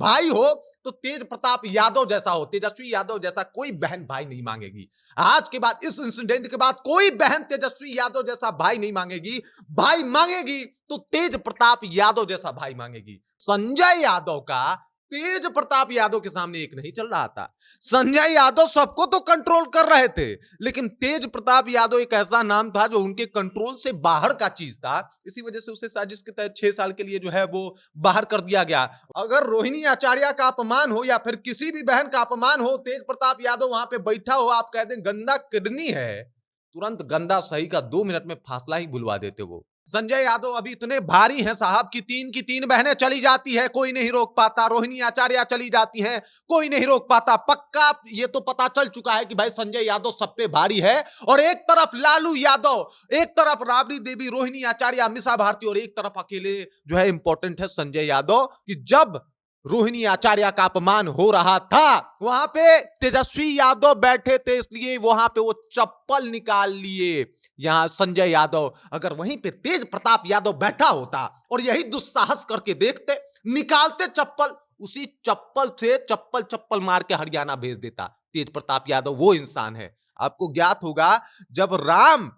भाई हो तो तेज प्रताप यादव जैसा हो, तेजस्वी यादव जैसा कोई बहन भाई नहीं मांगेगी। आज के बाद, इस इंसिडेंट के बाद कोई बहन तेजस्वी यादव जैसा भाई नहीं मांगेगी। भाई मांगेगी तो तेज प्रताप यादव जैसा भाई मांगेगी। संजय यादव का तेज प्रताप यादव के सामने एक नहीं चल रहा था। संजय यादव सबको तो कंट्रोल कर रहे थे, लेकिन तेज प्रताप यादव एक ऐसा नाम था जो उनके कंट्रोल से बाहर का चीज था। इसी वजह से उसे साजिश के तहत 6 साल के लिए जो है वो बाहर कर दिया गया। अगर रोहिणी आचार्य का अपमान हो या फिर किसी भी बहन का अपमान हो, तेज प्रताप यादव वहां पे बैठा हो, आप कह दें गंदा किडनी है, तुरंत गंदा सही का 2 मिनट में फासला ही बुलवा देते वो। संजय यादव अभी इतने भारी हैं साहब की तीन बहनें चली जाती है, कोई नहीं रोक पाता। रोहिणी आचार्य चली जाती हैं, कोई नहीं रोक पाता। पक्का ये तो पता चल चुका है कि भाई संजय यादव सब पे भारी है। और एक तरफ लालू यादव, एक तरफ राबड़ी देवी, रोहिणी आचार्य, मीसा भारती, और एक तरफ अकेले जो है इंपॉर्टेंट है संजय यादव। कि जब रोहिणी आचार्य का अपमान हो रहा था, वहां पे तेजस्वी यादव बैठे थे, इसलिए वहां पे वो चप्पल निकाल लिए। यहां संजय यादव, अगर वहीं पे तेज प्रताप यादव बैठा होता और यही दुस्साहस करके देखते, निकालते चप्पल, उसी चप्पल से चप्पल चप्पल मार के हरियाणा भेज देता। तेज प्रताप यादव वो इंसान है। आपको ज्ञात होगा जब राम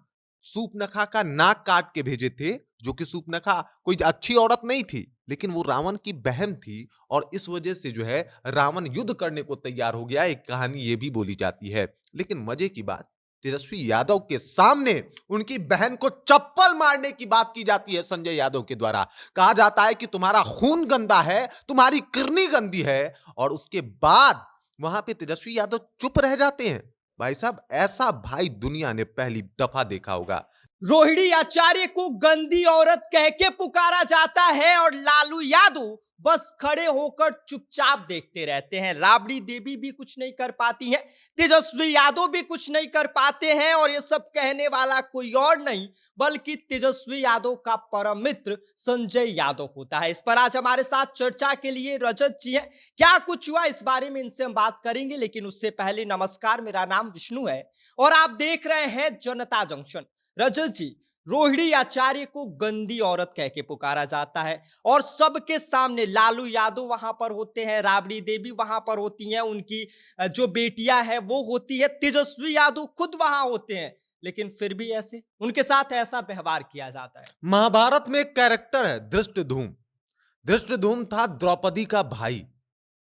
सूपनखा का नाक काट के भेजे थे, जो कि सूपनखा कोई अच्छी औरत नहीं थी, लेकिन वो रावण की बहन थी, और इस वजह से जो है रावण युद्ध करने को तैयार हो गया। एक कहानी ये भी बोली जाती है। लेकिन मजे की बात, तेजस्वी यादव के सामने उनकी बहन को चप्पल मारने की बात की जाती है संजय यादव के द्वारा। कहा जाता है कि तुम्हारा खून गंदा है, तुम्हारी किडनी गंदी है, और उसके बाद वहां पे तेजस्वी यादव चुप रह जाते हैं। भाई साहब, ऐसा भाई दुनिया ने पहली दफा देखा होगा। रोहिणी आचार्य को गंदी औरत कह के पुकारा जाता है और लालू यादव बस खड़े होकर चुपचाप देखते रहते हैं। राबड़ी देवी भी कुछ नहीं कर पाती है, तेजस्वी यादव भी कुछ नहीं कर पाते हैं, और ये सब कहने वाला कोई और नहीं बल्कि तेजस्वी यादव का परम मित्र संजय यादव होता है। इस पर आज हमारे साथ चर्चा के लिए रजत जी हैं। क्या कुछ हुआ इस बारे में इनसे हम बात करेंगे, लेकिन उससे पहले नमस्कार, मेरा नाम विष्णु है और आप देख रहे हैं जनता जंक्शन। रजत जी, रोहिणी आचार्य को गंदी औरत कह के पुकारा जाता है और सबके सामने लालू यादव वहां पर होते हैं, राबड़ी देवी वहां पर होती हैं, उनकी जो बेटियां हैं वो होती है, तेजस्वी यादव खुद वहां होते हैं, लेकिन फिर भी ऐसे उनके साथ ऐसा व्यवहार किया जाता है। महाभारत में एक कैरेक्टर है धृष्टद्युम्न। धृष्टद्युम्न था द्रौपदी का भाई,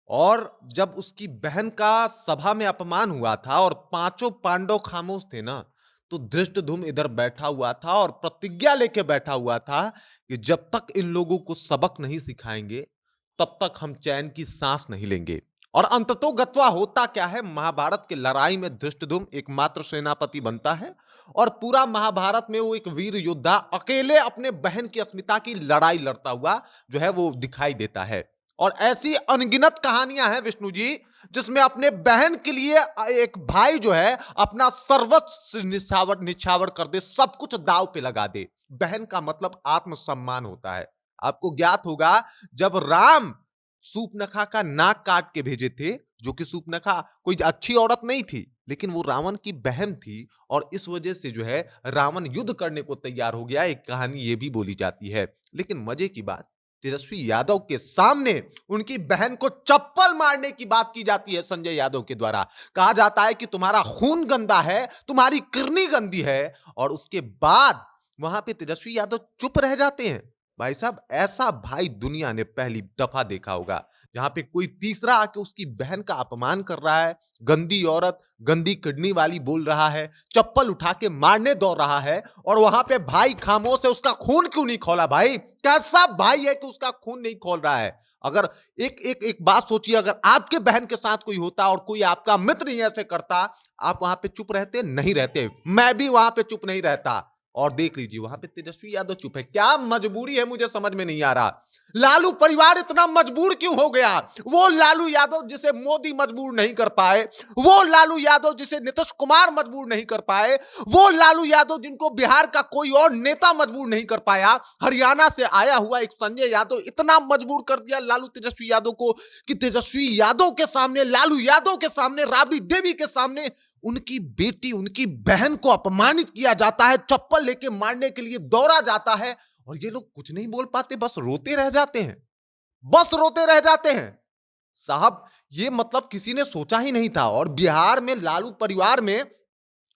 और जब उसकी बहन का सभा में अपमान हुआ था और पांचों पांडव खामोश थे ना, तो धृष्टद्युम्न इधर बैठा हुआ था और प्रतिज्ञा लेके बैठा हुआ था कि जब तक इन लोगों को सबक नहीं सिखाएंगे, तब तक हम चैन की सांस नहीं लेंगे। और अंततोगत्वा होता क्या है, महाभारत की लड़ाई में धृष्टद्युम्न एकमात्र सेनापति बनता है, और पूरा महाभारत में वो एक वीर योद्धा अकेले अपने बहन की अस्मिता की लड़ाई लड़ता हुआ जो है वो दिखाई देता है। और ऐसी अनगिनत कहानियां हैं विष्णु जी, जिसमें अपने बहन के लिए एक भाई जो है अपना सर्वस्व निछावर निछावर कर दे, सब कुछ दांव पे लगा दे। बहन का मतलब आत्मसम्मान होता है। आपको ज्ञात होगा जब राम सूपनखा का नाक काट के भेजे थे, जो कि सूपनखा कोई अच्छी औरत नहीं थी, लेकिन वो रावण की बहन थी, और इस वजह से जो है रावण युद्ध करने को तैयार हो गया। एक कहानी ये भी बोली जाती है। लेकिन मजे की बात, तेजस्वी यादव के सामने उनकी बहन को चप्पल मारने की बात की जाती है संजय यादव के द्वारा। कहा जाता है कि तुम्हारा खून गंदा है, तुम्हारी किडनी गंदी है, और उसके बाद वहां पे तेजस्वी यादव चुप रह जाते हैं। भाई साहब, ऐसा भाई दुनिया ने पहली दफा देखा होगा, जहां पे कोई तीसरा आके उसकी बहन का अपमान कर रहा है, गंदी औरत, गंदी किडनी वाली बोल रहा है, चप्पल उठा के मारने दौड़ रहा है, और वहां पे भाई खामोश है। उसका खून क्यों नहीं खौला? भाई कैसा भाई है कि उसका खून नहीं खोल रहा है? अगर एक बात सोचिए, अगर आपके बहन के साथ कोई होता और कोई आपका मित्र ही ऐसे करता, आप वहां पे चुप रहते? नहीं रहते। मैं भी वहां पे चुप नहीं रहता। और देख लीजिए वहां पे तेजस्वी यादव चुप है। क्या मजबूरी है, मुझे समझ में नहीं आ रहा। लालू परिवार इतना मजबूर क्यों हो गया? वो लालू यादव जिसे मोदी मजबूर नहीं कर पाए, वो लालू यादव जिसे नीतीश कुमार मजबूर नहीं कर पाए, वो लालू यादव जिनको बिहार का कोई और नेता मजबूर नहीं कर पाया, हरियाणा से आया हुआ एक संजय यादव इतना मजबूर कर दिया लालू तेजस्वी यादव को कि तेजस्वी यादव के सामने, लालू यादव के सामने, राबड़ी देवी के सामने उनकी बेटी, उनकी बहन को अपमानित किया जाता है, चप्पल लेके मारने के लिए दौड़ा जाता है, और ये लोग कुछ नहीं बोल पाते, बस रोते रह जाते हैं। बस रोते रह जाते हैं। साहब ये मतलब किसी ने सोचा ही नहीं था और बिहार में लालू परिवार में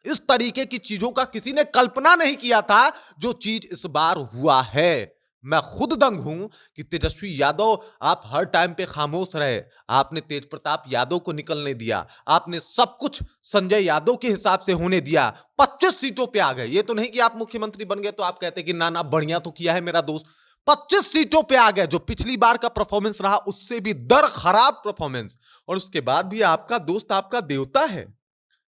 इस तरीके की चीजों का किसी ने कल्पना नहीं किया था जो चीज इस बार हुआ है। मैं खुद दंग हूं कि तेजस्वी यादव आप हर टाइम पे खामोश रहे। आपने तेज प्रताप यादव को निकलने दिया, आपने सब कुछ संजय यादव के हिसाब से होने दिया। 25 सीटों पे आ गए। ये तो नहीं कि आप मुख्यमंत्री बन गए तो आप कहते कि ना ना बढ़िया तो किया है मेरा दोस्त। 25 सीटों पे आ गए, जो पिछली बार का परफॉर्मेंस रहा उससे भी दर खराब परफॉर्मेंस, और उसके बाद भी आपका दोस्त आपका देवता है।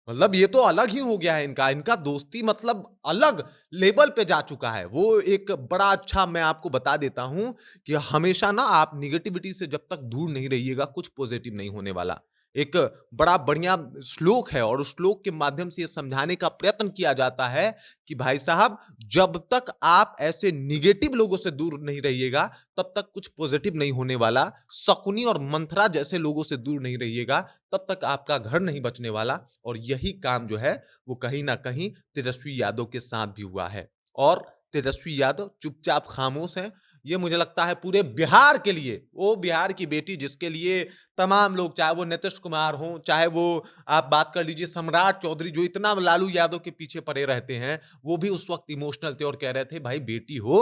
मतलब ये तो अलग ही हो गया है इनका इनका दोस्ती मतलब अलग लेवल पे जा चुका है। वो एक बड़ा अच्छा मैं आपको बता देता हूं कि हमेशा ना आप निगेटिविटी से जब तक दूर नहीं रहिएगा कुछ पॉजिटिव नहीं होने वाला। एक बड़ा बढ़िया श्लोक है और उस श्लोक के माध्यम से ये समझाने का प्रयत्न किया जाता है कि भाई साहब जब तक आप ऐसे निगेटिव लोगों से दूर नहीं रहिएगा तब तक कुछ पॉजिटिव नहीं होने वाला। शकुनी और मंथरा जैसे लोगों से दूर नहीं रहिएगा तब तक आपका घर नहीं बचने वाला। और यही काम जो है वो कहीं ना कहीं तेजस्वी यादव के साथ भी हुआ है। और तेजस्वी यादव चुपचाप खामोश हैं। ये मुझे लगता है पूरे बिहार के लिए, वो बिहार की बेटी जिसके लिए तमाम लोग, चाहे वो नीतीश कुमार हो, चाहे वो आप बात कर लीजिए सम्राट चौधरी जो इतना लालू यादव के पीछे पड़े रहते हैं, वो भी उस वक्त इमोशनल थे और कह रहे थे भाई बेटी हो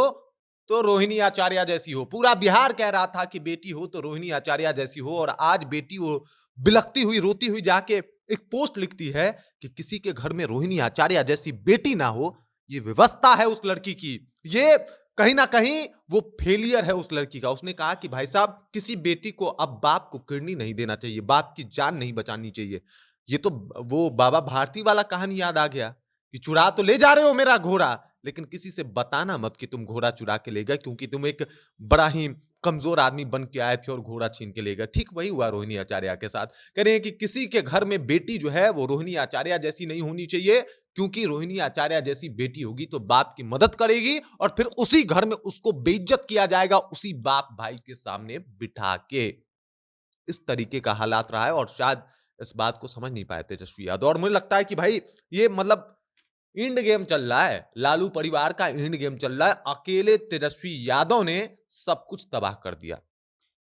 तो रोहिणी आचार्य जैसी हो। पूरा बिहार कह रहा था कि बेटी हो तो रोहिणी आचार्य जैसी हो। और आज बेटी वो बिलखती हुई रोती हुई जाके एक पोस्ट लिखती है कि किसी के घर में रोहिणी आचार्य जैसी बेटी ना हो। ये व्यवस्था है उस लड़की की। ये कहीं ना कहीं वो फेलियर है उस लड़की का। उसने कहा कि भाई साहब किसी बेटी को अब बाप को किडनी नहीं देना चाहिए, बाप की जान नहीं बचानी चाहिए। ये तो वो बाबा भारती वाला कहानी याद आ गया कि चुरा तो ले जा रहे हो मेरा घोड़ा, लेकिन किसी से बताना मत कि तुम घोड़ा चुरा के ले गए, क्योंकि तुम एक बड़ा ही कमजोर आदमी बन के आए थे और घोड़ा छीन के ले गए। ठीक वही हुआ रोहिणी आचार्य के साथ। कह रहे हैं कि किसी के घर में बेटी जो है वो रोहिणी आचार्य जैसी नहीं होनी चाहिए, क्योंकि रोहिणी आचार्य जैसी बेटी होगी तो बाप की मदद करेगी और फिर उसी घर में उसको बेइज्जत किया जाएगा उसी बाप भाई के सामने बिठा के। इस तरीके का हालात रहा है और शायद इस बात को समझ नहीं पाए तेजस्वी यादव। और मुझे लगता है कि भाई ये मतलब इंड गेम चल रहा है, लालू परिवार का इंड गेम चल रहा है। अकेले तेजस्वी यादव ने सब कुछ तबाह कर दिया।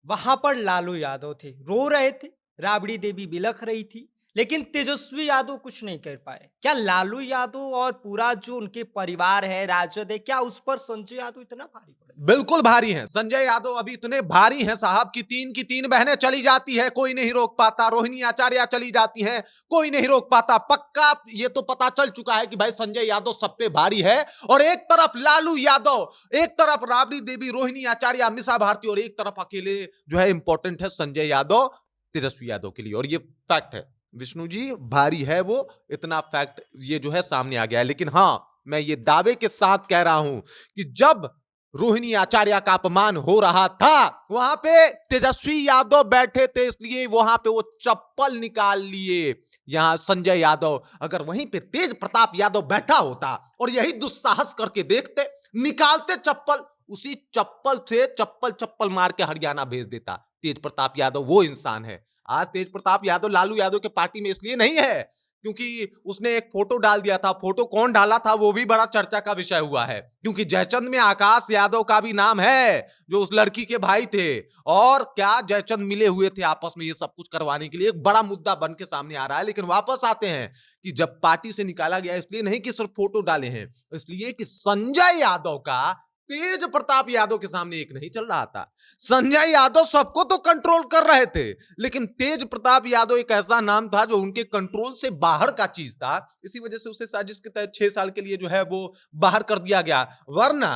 वहां पर लालू यादव थे, रो रहे थे, राबड़ी देवी बिलख रही थी, लेकिन तेजस्वी यादव कुछ नहीं कर पाए। क्या लालू यादव और पूरा जो उनके परिवार है, राजद है, क्या उस पर संजय यादव इतना भारी पड़े? बिल्कुल भारी हैं संजय यादव, अभी इतने भारी हैं साहब कि तीन की तीन बहनें चली जाती है कोई नहीं रोक पाता। रोहिणी आचार्य चली जाती हैं कोई नहीं रोक पाता। पक्का ये तो पता चल चुका है कि भाई संजय यादव सब पे भारी है। और एक तरफ लालू यादव, एक तरफ राबड़ी देवी, रोहिणी आचार्य, मिसा भारती, और एक तरफ अकेले जो है इंपॉर्टेंट है संजय यादव तेजस्वी यादव के लिए। और ये फैक्ट है विष्णु जी, भारी है वो, इतना फैक्ट ये जो है सामने आ गया है। लेकिन हां मैं ये दावे के साथ कह रहा हूं कि जब रोहिणी आचार्य का अपमान हो रहा था वहां पे तेजस्वी यादव बैठे थे, इसलिए वहां पे वो चप्पल निकाल लिए। यहां संजय यादव, अगर वहीं पे तेज प्रताप यादव बैठा होता और यही दुस्साहस करके देखते, निकालते चप्पल, उसी चप्पल से चप्पल चप्पल मार के हरियाणा भेज देता। तेज प्रताप यादव वो इंसान है। आज तेज प्रताप यादव लालू यादव के पार्टी में इसलिए नहीं है क्योंकि उसने एक फोटो डाल दिया था। फोटो कौन डाला था वो भी बड़ा चर्चा का विषय हुआ है, क्योंकि जयचंद में आकाश यादव का भी नाम है जो उस लड़की के भाई थे। और क्या जयचंद मिले हुए थे आपस में ये सब कुछ करवाने के लिए, एक बड़ा मुद्दा बन के सामने आ रहा है। लेकिन वापस आते हैं कि जब पार्टी से निकाला गया, इसलिए नहीं कि सिर्फ फोटो डाले हैं, इसलिए कि संजय यादव का तेज प्रताप यादव के सामने एक नहीं चल रहा था। संजय यादव सबको तो कंट्रोल कर रहे थे, लेकिन तेज प्रताप यादव एक ऐसा नाम था जो उनके कंट्रोल से बाहर का चीज था। इसी वजह से उसे साजिश के तहत 6 साल के लिए जो है वो बाहर कर दिया गया। वरना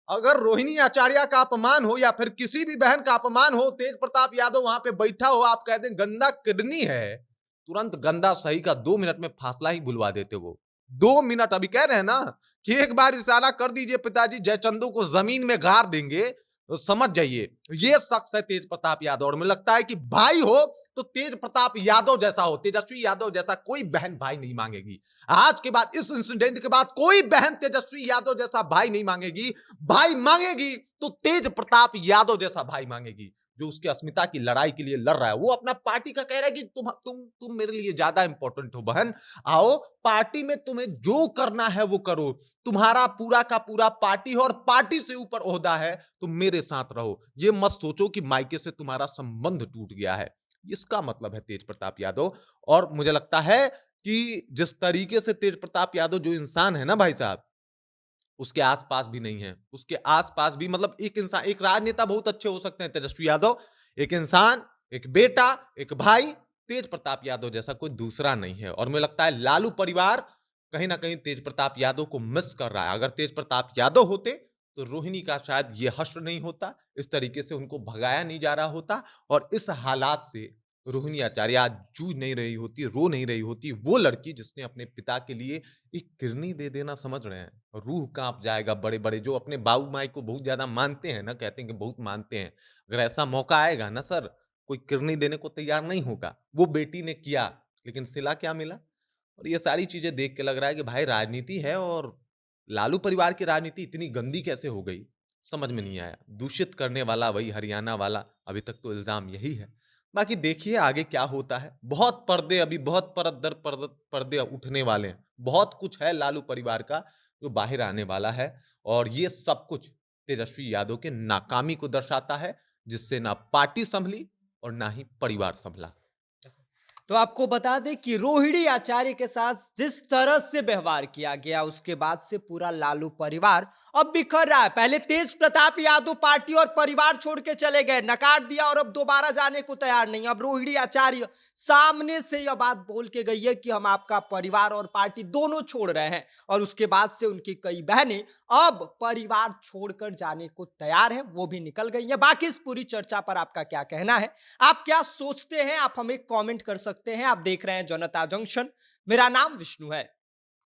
अगर रोहिणी आचार्य का अपमान हो या फिर किसी भी बहन का अपमान हो, तेज प्रताप यादव वहां पे बैठा हो, आप कह दें गंदा किडनी है, तुरंत गंदा सही का 2 मिनट में फासला ही बुलवा देते वो। 2 मिनट, अभी कह रहे हैं ना कि एक बार इशारा कर दीजिए पिताजी, जयचंदू को जमीन में गाड़ देंगे, तो समझ जाइए ये शख्स है तेज प्रताप यादव। और मुझे लगता है कि भाई हो तो तेज प्रताप यादव जैसा हो, तेजस्वी यादव जैसा कोई बहन भाई नहीं मांगेगी। आज के बाद, इस इंसिडेंट के बाद कोई बहन तेजस्वी यादव जैसा भाई नहीं मांगेगी। भाई मांगेगी तो तेज प्रताप यादव जैसा भाई मांगेगी, जो उसकी अस्मिता की लड़ाई के लिए लड़ रहा है, वो अपना पार्टी का कह रहा है कि तुम मेरे लिए ज्यादा इंपॉर्टेंट हो बहन। आओ पार्टी में तुम्हें जो करना है वो करो, तुम्हारा पूरा का पूरा पार्टी है और पार्टी से ऊपर ओहदा है, तुम मेरे साथ रहो। ये मत सोचो कि मायके से तुम्हारा संबंध टूट गया है। इसका मतलब है तेज प्रताप यादव। और मुझे लगता है कि जिस तरीके से तेज प्रताप यादव जो इंसान है ना भाई साहब, उसके आस-पास भी नहीं है। उसके आस-पास भी मतलब एक इंसान, एक राजनेता बहुत अच्छे हो सकते हैं तेजस्वी यादव, एक इंसान, एक बेटा, एक भाई, तेज प्रताप यादव जैसा कोई दूसरा नहीं है। और मुझे लगता है लालू परिवार कहीं न कहीं तेज प्रताप यादव को मिस कर रहा है। अगर तेज प्रताप यादव होते, तो रोहिणी का शायद ये हश्र नहीं होता, इस तरीके से उनको भगाया नहीं जा रहा होता और इस हालात से रोहिणी आचार्य आज जूझ नहीं रही होती, रो नहीं रही होती। वो लड़की जिसने अपने पिता के लिए एक किडनी दे देना, समझ रहे हैं? रूह काँप जाएगा बड़े-बड़े जो अपने बाबू-माई को बहुत ज़्यादा मानते हैं ना, कहते हैं कि बहुत मानते हैं। अगर ऐसा मौका आएगा ना सर, कोई किडनी देने को तैयार नहीं होगा। वो बेटी ने किया, लेकिन सिला क्या मिला? और ये सारी चीज़ें देख के लग रहा है कि भाई राजनीति है और लालू परिवार की राजनीति इतनी गंदी कैसे हो गई? समझ में नहीं आया। दूषित करने वाला वही हरियाणा वाला, अभी तक तो इल्ज़ाम यही है। बाकी देखिए आगे क्या होता है। बहुत पर्दे अभी बहुत परत दर परत पर्दे उठने वाले हैं। बहुत कुछ है लालू परिवार का जो बाहर आने वाला है और ये सब कुछ तेजस्वी यादव के नाकामी को दर्शाता है, जिससे ना पार्टी सँभली और ना ही परिवार सँभला। तो आपको बता दें कि रोहिणी आचार्य के साथ जिस तरह से व्यवहार किया गया उसके बाद से पूरा लालू परिवार अब बिखर रहा है। पहले तेज प्रताप यादव पार्टी और परिवार छोड़ के चले गए, नकार दिया और अब दोबारा जाने को तैयार नहीं। अब रोहिणी आचार्य सामने से यह बात बोल के गई है कि हम आपका परिवार और पार्टी दोनों छोड़ रहे हैं और उसके बाद से उनकी कई बहनें अब परिवार छोड़कर जाने को तैयार हैं, वो भी निकल गई हैं। बाकी इस पूरी चर्चा पर आपका क्या कहना है, आप क्या सोचते हैं, आप हमें कमेंट कर सकते हैं। आप देख रहे हैं जनता जंक्शन, मेरा नाम विष्णु है।